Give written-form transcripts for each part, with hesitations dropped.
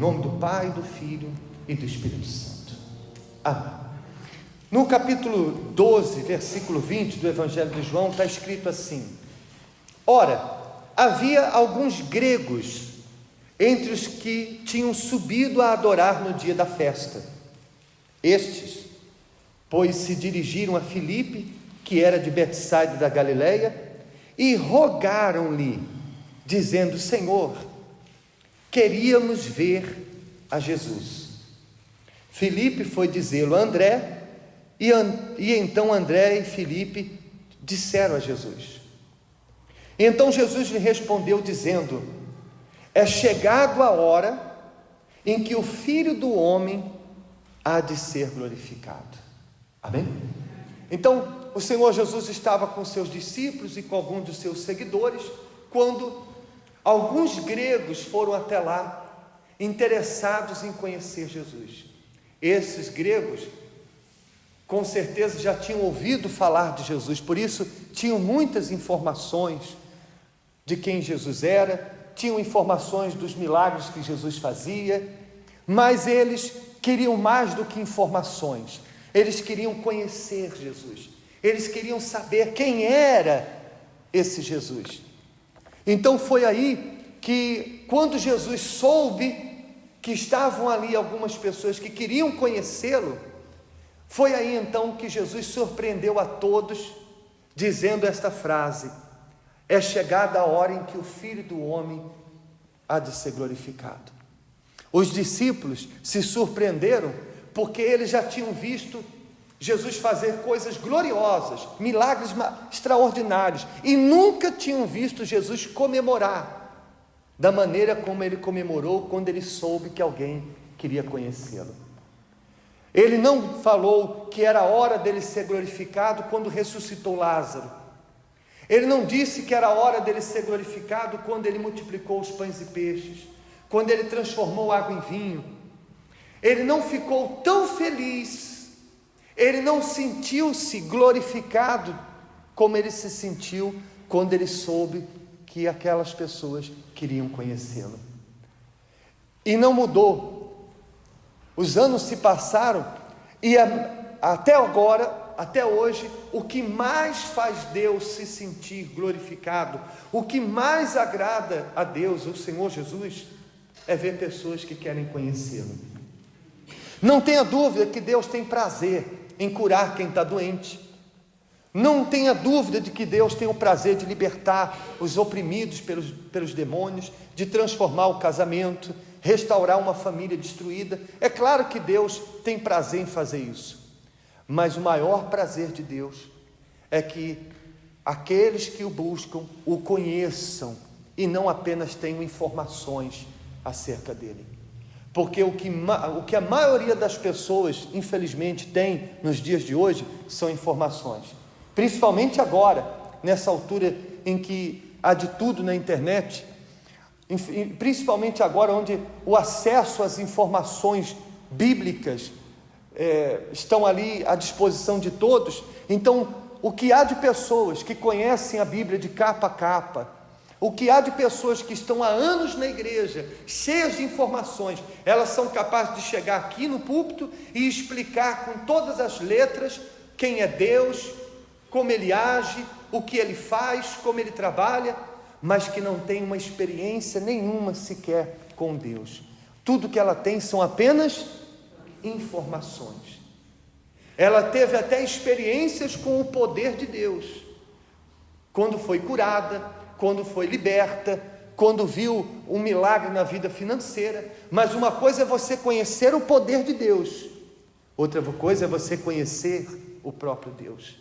Em nome do Pai, do Filho e do Espírito Santo. Amém. No capítulo 12, versículo 20 do Evangelho de João, está escrito assim: ora, havia alguns gregos entre os que tinham subido a adorar no dia da festa. Estes, pois, se dirigiram a Filipe, que era de Betsaida da Galileia, e rogaram-lhe, dizendo: Senhor, queríamos ver a Jesus. Filipe foi dizê-lo a André, e então André e Filipe disseram a Jesus. Então Jesus lhe respondeu dizendo: é chegado a hora em que o Filho do Homem há de ser glorificado. Amém? Então o Senhor Jesus estava com seus discípulos e com alguns dos seus seguidores, quando alguns gregos foram até lá, interessados em conhecer Jesus. Esses gregos, com certeza, já tinham ouvido falar de Jesus, por isso tinham muitas informações de quem Jesus era, tinham informações dos milagres que Jesus fazia, mas eles queriam mais do que informações, eles queriam conhecer Jesus, eles queriam saber quem era esse Jesus. Então foi aí que, quando Jesus soube que estavam ali algumas pessoas que queriam conhecê-lo, foi aí então que Jesus surpreendeu a todos, dizendo esta frase: é chegada a hora em que o Filho do Homem há de ser glorificado. Os discípulos se surpreenderam, porque eles já tinham visto Jesus fazer coisas gloriosas, milagres extraordinários, e nunca tinham visto Jesus comemorar da maneira como ele comemorou quando ele soube que alguém queria conhecê-lo. Ele não falou que era a hora dele ser glorificado quando ressuscitou Lázaro. Ele não disse que era a hora dele ser glorificado quando ele multiplicou os pães e peixes, quando ele transformou água em vinho. Ele não ficou tão feliz, ele não sentiu-se glorificado como ele se sentiu quando ele soube que aquelas pessoas queriam conhecê-lo. E não mudou. Os anos se passaram e até agora, até hoje, o que mais faz Deus se sentir glorificado, o que mais agrada a Deus, o Senhor Jesus, é ver pessoas que querem conhecê-lo. Não tenha dúvida que Deus tem prazer em curar quem está doente. Não tenha dúvida de que Deus tem o prazer de libertar os oprimidos pelos demônios, de transformar o casamento, restaurar uma família destruída. É claro que Deus tem prazer em fazer isso, mas o maior prazer de Deus é que aqueles que o buscam o conheçam e não apenas tenham informações acerca dele. Porque o que a maioria das pessoas, infelizmente, tem nos dias de hoje são informações. Principalmente agora, nessa altura em que há de tudo na internet, principalmente agora onde o acesso às informações bíblicas estão ali à disposição de todos. Então, o que há de pessoas que conhecem a Bíblia de capa a capa, o que há de pessoas que estão há anos na igreja, cheias de informações, elas são capazes de chegar aqui no púlpito e explicar com todas as letras quem é Deus, como Ele age, o que Ele faz, como Ele trabalha, mas que não tem uma experiência nenhuma sequer com Deus. Tudo que ela tem são apenas informações. Ela teve até experiências com o poder de Deus, quando foi curada, quando foi liberta, quando viu um milagre na vida financeira. Mas uma coisa é você conhecer o poder de Deus, outra coisa é você conhecer o próprio Deus.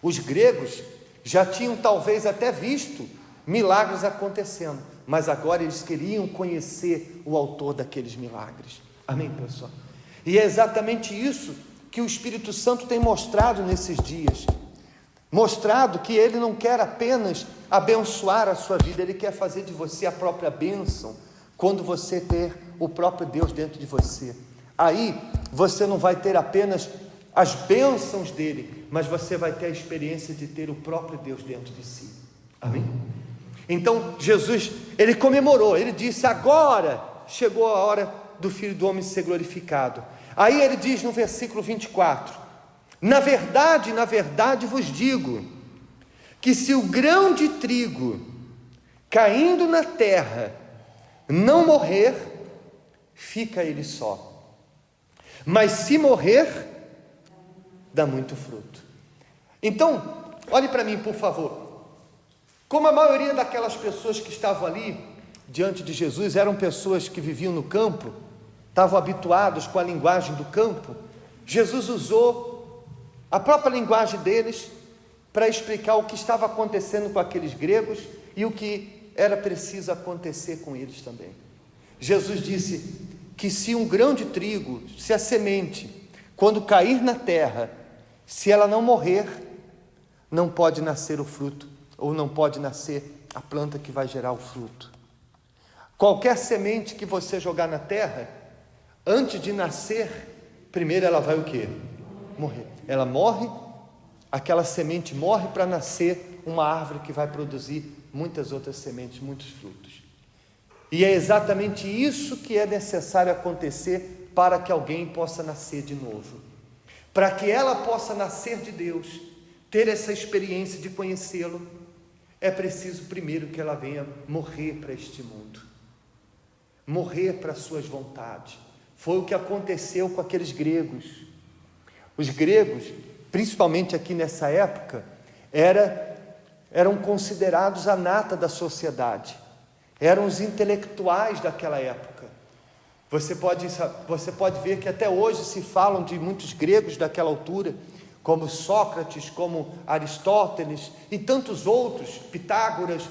Os gregos já tinham talvez até visto milagres acontecendo, mas agora eles queriam conhecer o autor daqueles milagres. Amém, pessoal? E é exatamente isso que o Espírito Santo tem mostrado nesses dias. Mostrado que Ele não quer apenas abençoar a sua vida, Ele quer fazer de você a própria bênção, quando você ter o próprio Deus dentro de você. Aí você não vai ter apenas as bênçãos dele, mas você vai ter a experiência de ter o próprio Deus dentro de si. Amém? Então Jesus, ele comemorou, ele disse: agora chegou a hora do Filho do Homem ser glorificado. Aí ele diz no versículo 24: na verdade vos digo, que se o grão de trigo caindo na terra não morrer, fica ele só, mas se morrer, dá muito fruto. Então, olhe para mim, por favor. Como a maioria daquelas pessoas que estavam ali diante de Jesus eram pessoas que viviam no campo, estavam habituados com a linguagem do campo, Jesus usou a própria linguagem deles para explicar o que estava acontecendo com aqueles gregos e o que era preciso acontecer com eles também. Jesus disse que se um grão de trigo, se a semente, quando cair na terra, se ela não morrer, não pode nascer o fruto, ou não pode nascer a planta que vai gerar o fruto. Qualquer semente que você jogar na terra, antes de nascer, primeiro ela vai o quê? Morrer. Ela morre, aquela semente morre para nascer uma árvore que vai produzir muitas outras sementes, muitos frutos. E é exatamente isso que é necessário acontecer para que alguém possa nascer de novo. Para que ela possa nascer de Deus, ter essa experiência de conhecê-lo, é preciso primeiro que ela venha morrer para este mundo, morrer para suas vontades. Foi o que aconteceu com aqueles gregos. Os gregos, principalmente aqui nessa época, eram considerados a nata da sociedade, eram os intelectuais daquela época. Você pode ver que até hoje se falam de muitos gregos daquela altura, como Sócrates, como Aristóteles e tantos outros, Pitágoras,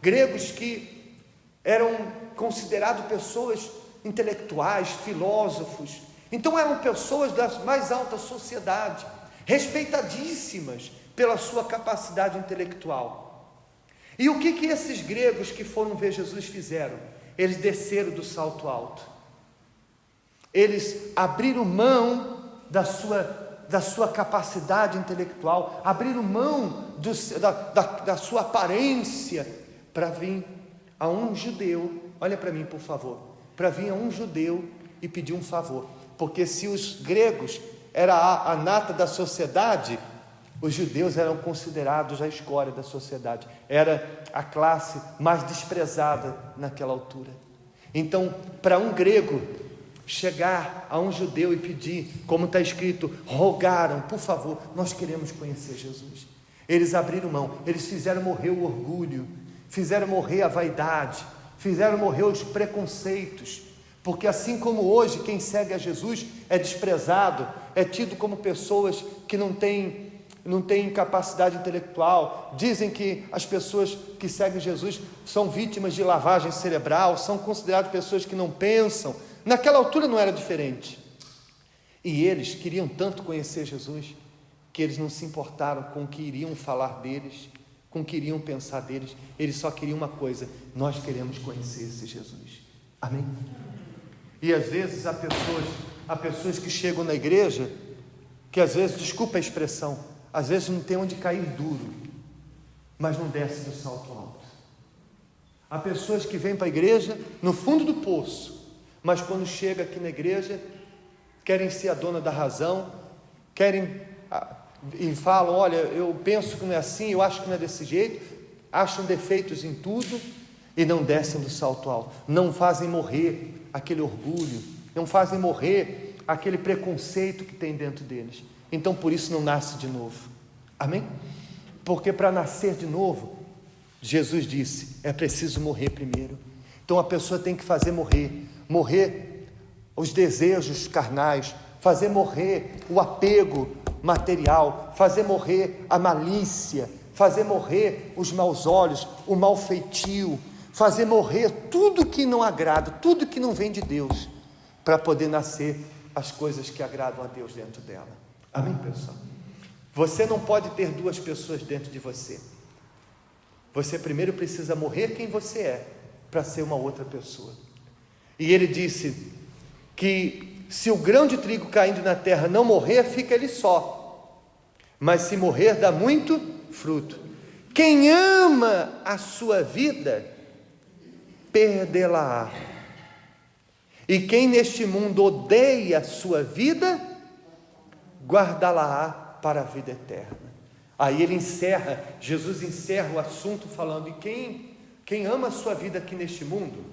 gregos que eram considerados pessoas intelectuais, filósofos. Então eram pessoas da mais alta sociedade, respeitadíssimas pela sua capacidade intelectual. E o que esses gregos que foram ver Jesus fizeram? Eles desceram do salto alto. Eles abriram mão da sua capacidade intelectual, abriram mão da sua aparência para vir a um judeu. Olha para mim, por favor. Para vir a um judeu e pedir um favor. Porque se os gregos eram a nata da sociedade, os judeus eram considerados a escória da sociedade. Era a classe mais desprezada naquela altura. Então, para um grego chegar a um judeu e pedir, como está escrito, rogaram, por favor, nós queremos conhecer Jesus. Eles abriram mão, eles fizeram morrer o orgulho, fizeram morrer a vaidade, fizeram morrer os preconceitos, porque assim como hoje quem segue a Jesus é desprezado, é tido como pessoas que não têm capacidade intelectual, dizem que as pessoas que seguem Jesus são vítimas de lavagem cerebral, são consideradas pessoas que não pensam. Naquela altura não era diferente. E eles queriam tanto conhecer Jesus, que eles não se importaram com o que iriam falar deles, com o que iriam pensar deles. Eles só queriam uma coisa: nós queremos conhecer esse Jesus. Amém? E às vezes há pessoas que chegam na igreja, que às vezes, desculpa a expressão, às vezes não tem onde cair duro, mas não desce do salto alto. Há pessoas que vêm para a igreja no fundo do poço, mas quando chega aqui na igreja, querem ser a dona da razão, e falam: olha, eu penso que não é assim, eu acho que não é desse jeito, acham defeitos em tudo, e não descem do salto alto, não fazem morrer aquele orgulho, não fazem morrer aquele preconceito que tem dentro deles. Então por isso não nasce de novo. Amém? Porque para nascer de novo, Jesus disse, é preciso morrer primeiro. Então a pessoa tem que fazer morrer os desejos carnais, fazer morrer o apego material, fazer morrer a malícia, fazer morrer os maus olhos, o mau feitio, fazer morrer tudo que não agrada, tudo que não vem de Deus, para poder nascer as coisas que agradam a Deus dentro dela. Amém, pessoal? Você não pode ter duas pessoas dentro de você. Você primeiro precisa morrer quem você é, para ser uma outra pessoa. E ele disse que se o grão de trigo caindo na terra não morrer, fica ele só, mas se morrer, dá muito fruto. Quem ama a sua vida, perdê-la-á. E quem neste mundo odeia a sua vida, guardá-la-á para a vida eterna. Aí ele encerra, Jesus encerra o assunto falando, e quem ama a sua vida aqui neste mundo,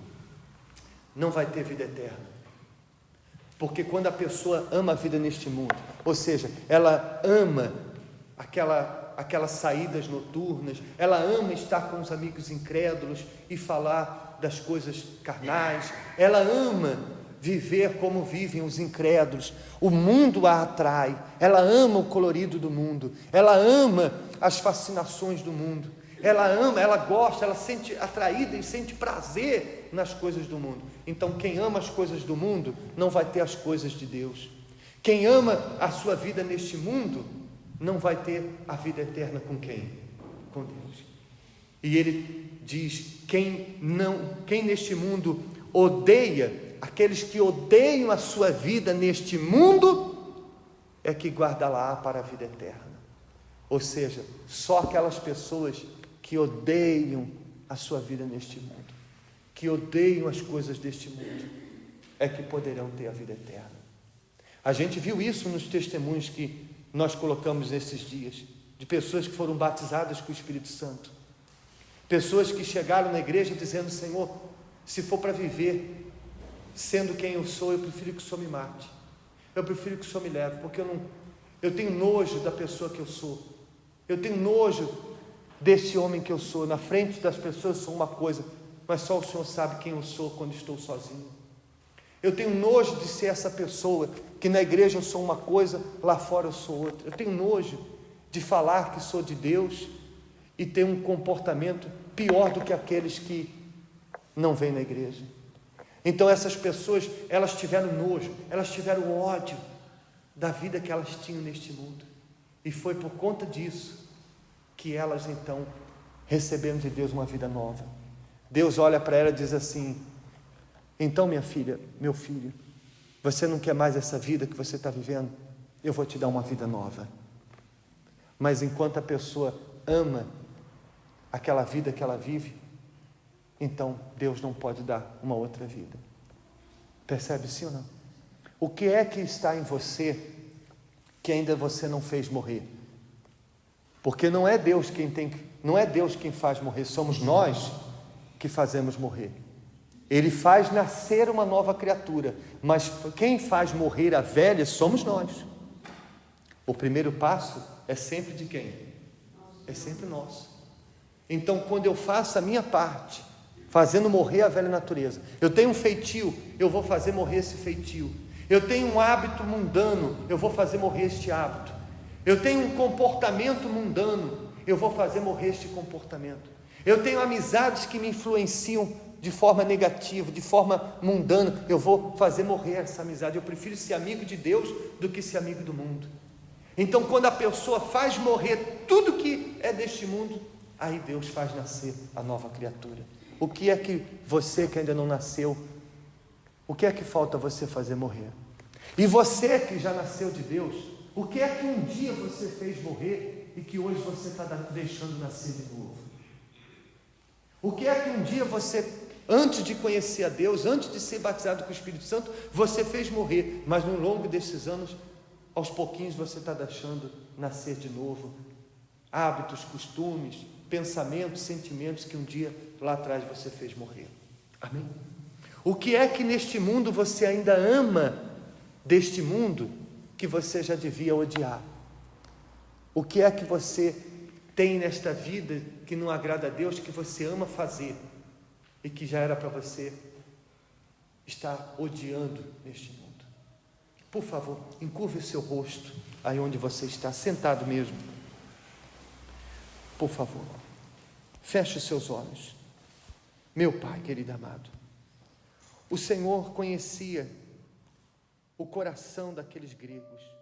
não vai ter vida eterna. Porque quando a pessoa ama a vida neste mundo, ou seja, ela ama aquelas saídas noturnas, ela ama estar com os amigos incrédulos e falar das coisas carnais, ela ama viver como vivem os incrédulos, o mundo a atrai, ela ama o colorido do mundo, ela ama as fascinações do mundo, ela ama, ela gosta, ela sente atraída e sente prazer nas coisas do mundo. Então quem ama as coisas do mundo não vai ter as coisas de Deus. Quem ama a sua vida neste mundo não vai ter a vida eterna com quem? Com Deus. E ele diz, quem neste mundo odeia, aqueles que odeiam a sua vida neste mundo, é que guarda-la para a vida eterna. Ou seja, só aquelas pessoas que odeiam a sua vida neste mundo, que odeiam as coisas deste mundo, é que poderão ter a vida eterna. A gente viu isso nos testemunhos que nós colocamos nesses dias, de pessoas que foram batizadas com o Espírito Santo, pessoas que chegaram na igreja dizendo, Senhor, se for para viver sendo quem eu sou, eu prefiro que o Senhor me mate, eu prefiro que o Senhor me leve, porque eu tenho nojo da pessoa que eu sou, eu tenho nojo desse homem que eu sou. Na frente das pessoas eu sou uma coisa, mas só o Senhor sabe quem eu sou quando estou sozinho. Eu tenho nojo de ser essa pessoa que na igreja eu sou uma coisa, lá fora eu sou outra. Eu tenho nojo de falar que sou de Deus e ter um comportamento pior do que aqueles que não vêm na igreja. Então essas pessoas, elas tiveram nojo, elas tiveram ódio da vida que elas tinham neste mundo, e foi por conta disso que elas então receberam de Deus uma vida nova. Deus olha para ela e diz assim, então minha filha, meu filho, você não quer mais essa vida que você está vivendo? Eu vou te dar uma vida nova. Mas enquanto a pessoa ama aquela vida que ela vive, então Deus não pode dar uma outra vida. Percebe sim ou não? O que é que está em você que ainda você não fez morrer? Porque não é Deus quem faz morrer, somos nós que fazemos morrer. Ele faz nascer uma nova criatura, mas quem faz morrer a velha somos nós. O primeiro passo é sempre de quem? É sempre nosso. Então quando eu faço a minha parte, fazendo morrer a velha natureza, eu tenho um feitio, eu vou fazer morrer esse feitio. Eu tenho um hábito mundano, eu vou fazer morrer este hábito. Eu tenho um comportamento mundano, eu vou fazer morrer este comportamento. Eu tenho amizades que me influenciam de forma negativa, de forma mundana, eu vou fazer morrer essa amizade. Eu prefiro ser amigo de Deus do que ser amigo do mundo. Então quando a pessoa faz morrer tudo que é deste mundo, aí Deus faz nascer a nova criatura. O que é que você que ainda não nasceu, o que é que falta você fazer morrer? E você que já nasceu de Deus, o que é que um dia você fez morrer e que hoje você está deixando nascer de novo? O que é que um dia você, antes de conhecer a Deus, antes de ser batizado com o Espírito Santo, você fez morrer, mas no longo desses anos, aos pouquinhos você está deixando nascer de novo hábitos, costumes, pensamentos, sentimentos que um dia lá atrás você fez morrer. Amém? O que é que neste mundo você ainda ama deste mundo que você já devia odiar? O que é que você tem nesta vida que não agrada a Deus, que você ama fazer e que já era para você estar odiando neste mundo? Por favor, encurve o seu rosto aí onde você está, sentado mesmo. Por favor, feche os seus olhos. Meu Pai querido amado, o Senhor conhecia o coração daqueles gregos.